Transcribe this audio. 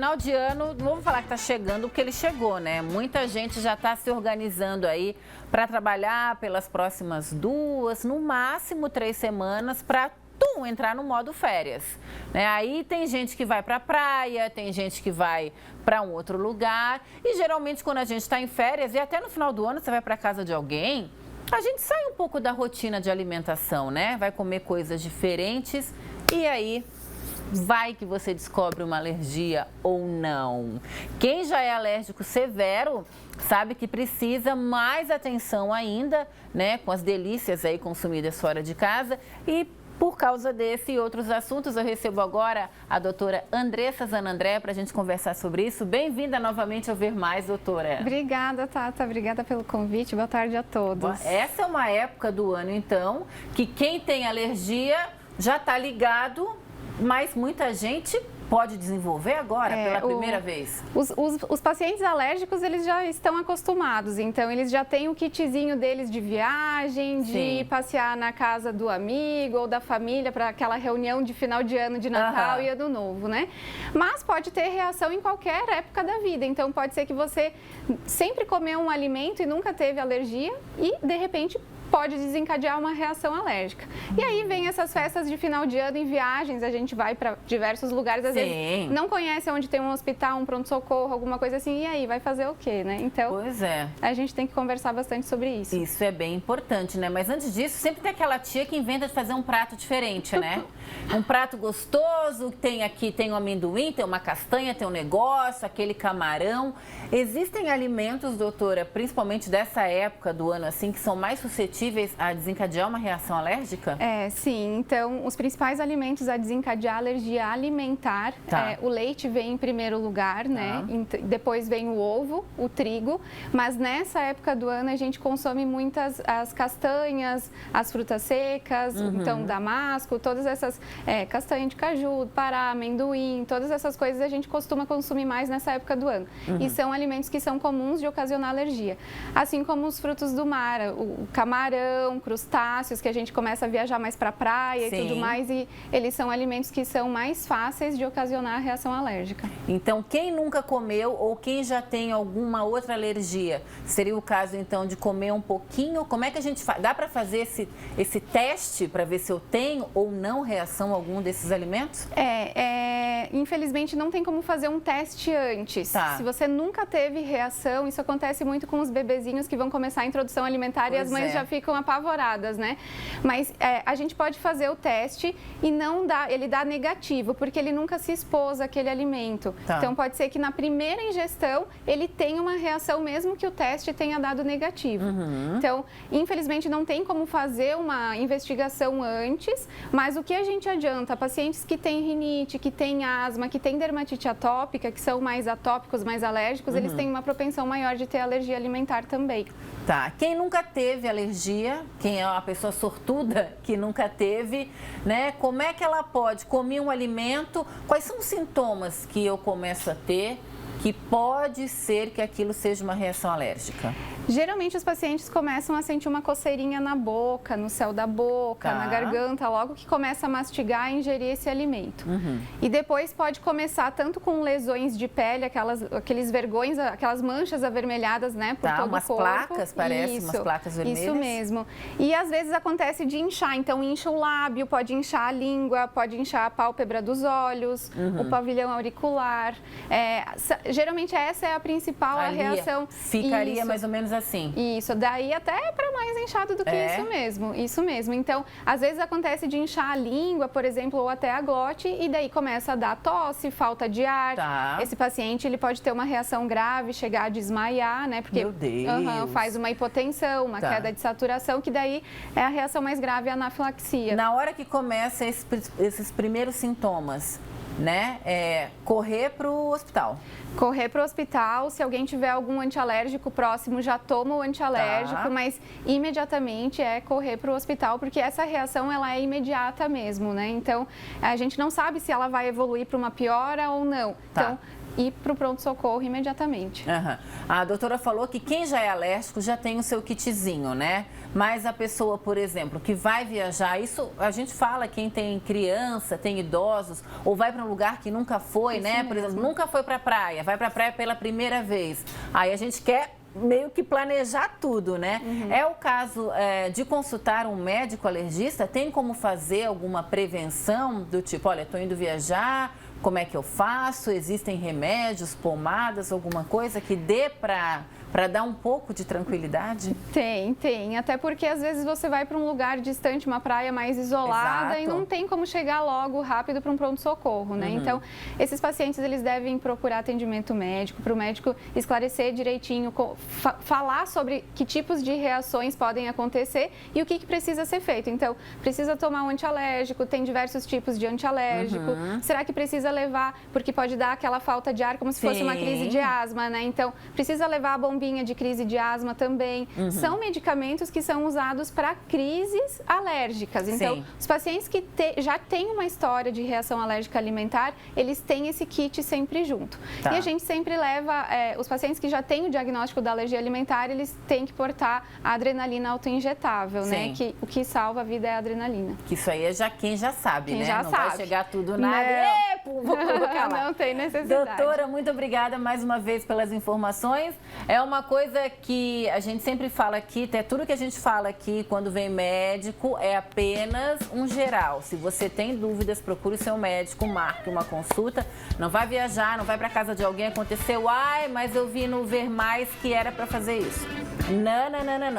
final de ano, não vamos falar que está chegando, porque ele chegou, né? Muita gente já está se organizando aí para trabalhar pelas próximas 2, no máximo 3 semanas, para entrar no modo férias, né? Aí tem gente que vai para a praia, tem gente que vai para um outro lugar e geralmente quando a gente está em férias e até no final do ano você vai para casa de alguém, a gente sai um pouco da rotina de alimentação, né? Vai comer coisas diferentes e aí vai que você descobre uma alergia ou não. Quem já é alérgico severo sabe que precisa mais atenção ainda, né? Com as delícias aí consumidas fora de casa e por causa desse e outros assuntos, eu recebo agora a doutora Andressa Zanandré para a gente conversar sobre isso. Bem-vinda novamente ao Ver Mais, doutora. Obrigada, Tata. Obrigada pelo convite. Boa tarde a todos. Essa é uma época do ano, então, que quem tem alergia já está ligado, mas muita gente pode desenvolver agora, pela primeira vez? Os pacientes alérgicos, eles já estão acostumados, então eles já têm o kitzinho deles de viagem, de passear na casa do amigo ou da família para aquela reunião de final de ano de Natal e Ano Novo, né? Mas pode ter reação em qualquer época da vida, então pode ser que você sempre comeu um alimento e nunca teve alergia e, de repente, pode desencadear uma reação alérgica. E aí vem essas festas de final de ano em viagens, a gente vai para diversos lugares, às vezes não conhece onde tem um hospital, um pronto-socorro, alguma coisa assim, e aí vai fazer o quê, né? Então, a gente tem que conversar bastante sobre isso. Isso é bem importante, né? Mas antes disso, sempre tem aquela tia que inventa de fazer um prato diferente, né? Um prato gostoso, tem um amendoim, tem uma castanha, tem um negócio, aquele camarão. Existem alimentos, doutora, principalmente dessa época do ano, assim, que são mais suscetíveis a desencadear uma reação alérgica? Sim. Então, os principais alimentos a desencadear alergia alimentar, o leite vem em primeiro lugar, né? Depois vem o ovo, o trigo, mas nessa época do ano a gente consome muitas as castanhas, as frutas secas, então damasco, todas essas castanha de caju, pará, amendoim, todas essas coisas a gente costuma consumir mais nessa época do ano. E são alimentos que são comuns de ocasionar alergia. Assim como os frutos do mar, o camarão, crustáceos, que a gente começa a viajar mais para a praia e tudo mais, e eles são alimentos que são mais fáceis de ocasionar reação alérgica. Então, quem nunca comeu ou quem já tem alguma outra alergia, seria o caso, então, de comer um pouquinho? Como é que a gente faz? Dá para fazer esse teste para ver se eu tenho ou não reação a algum desses alimentos? Infelizmente, não tem como fazer um teste antes. Se você nunca teve reação, isso acontece muito com os bebezinhos que vão começar a introdução alimentar e as mães já ficam apavoradas, né? Mas a gente pode fazer o teste e ele dá negativo, porque ele nunca se expôs àquele alimento. Então, pode ser que na primeira ingestão ele tenha uma reação, mesmo que o teste tenha dado negativo. Então, infelizmente, não tem como fazer uma investigação antes, mas o que a gente adianta? Pacientes que têm rinite, que têm asma, que têm dermatite atópica, que são mais atópicos, mais alérgicos, eles têm uma propensão maior de ter alergia alimentar também. Quem nunca teve alergia, quem é uma pessoa sortuda que nunca teve, né? Como é que ela pode comer um alimento? Quais são os sintomas que eu começo a ter que pode ser que aquilo seja uma reação alérgica? Geralmente os pacientes começam a sentir uma coceirinha na boca, no céu da boca, na garganta, logo que começa a mastigar e ingerir esse alimento. E depois pode começar tanto com lesões de pele, aqueles vergões, aquelas manchas avermelhadas, né, por todo o corpo. Umas placas, parece, umas placas vermelhas. Isso mesmo. E às vezes acontece de inchar, então incha o lábio, pode inchar a língua, pode inchar a pálpebra dos olhos, o pavilhão auricular. Geralmente essa é a principal reação. Ficaria mais ou menos assim. Isso, daí até para mais inchado do que isso mesmo. Isso mesmo. Então, às vezes acontece de inchar a língua, por exemplo, ou até a glote, e daí começa a dar tosse, falta de ar. Esse paciente, ele pode ter uma reação grave, chegar a desmaiar, né? Porque faz uma hipotensão, uma queda de saturação, que daí é a reação mais grave, a anafilaxia. Na hora que começa esses primeiros sintomas, né? Correr para o hospital. Correr para o hospital, se alguém tiver algum antialérgico próximo, já toma o antialérgico, mas imediatamente correr para o hospital, porque essa reação ela é imediata mesmo, né? Então, a gente não sabe se ela vai evoluir para uma piora ou não. Então, ir para o pronto-socorro imediatamente. Uhum. A doutora falou que quem já é alérgico já tem o seu kitzinho, né? Mas a pessoa, por exemplo, que vai viajar, isso a gente fala, quem tem criança, tem idosos, ou vai para um lugar que nunca foi, isso né? mesmo. Por exemplo, nunca foi para a praia, vai para a praia pela primeira vez. Aí a gente quer meio que planejar tudo, né? Uhum. É o caso de consultar um médico alergista? Tem como fazer alguma prevenção do tipo, olha, estou indo viajar, como é que eu faço? Existem remédios, pomadas, alguma coisa que dê para dar um pouco de tranquilidade? Tem. Até porque às vezes você vai para um lugar distante, uma praia mais isolada. Exato. E não tem como chegar logo, rápido, para um pronto-socorro, né? Uhum. Então, esses pacientes, eles devem procurar atendimento médico, para o médico esclarecer direitinho, falar sobre que tipos de reações podem acontecer e o que precisa ser feito. Então, precisa tomar um antialérgico, tem diversos tipos de antialérgico. Uhum. Será que precisa levar, porque pode dar aquela falta de ar como se fosse uma crise de asma, né? Então, precisa levar a bombinha de crise de asma também. Uhum. São medicamentos que são usados para crises alérgicas. Então, sim, os pacientes que já têm uma história de reação alérgica alimentar, eles têm esse kit sempre junto. Tá. E a gente sempre leva, os pacientes que já têm o diagnóstico da alergia alimentar, eles têm que portar a adrenalina autoinjetável, né? Que o que salva a vida é a adrenalina. Que isso aí é quem já sabe, quem né? Já não sabe. Vai chegar tudo nada. Vou colocar lá. Não tem necessidade. Doutora, muito obrigada mais uma vez pelas informações. É uma coisa que a gente sempre fala aqui, até tudo que a gente fala aqui quando vem médico é apenas um geral. Se você tem dúvidas, procure o seu médico, marque uma consulta. Não vai viajar, não vai para casa de alguém, aconteceu, mas eu vi no Ver Mais que era para fazer isso. Não.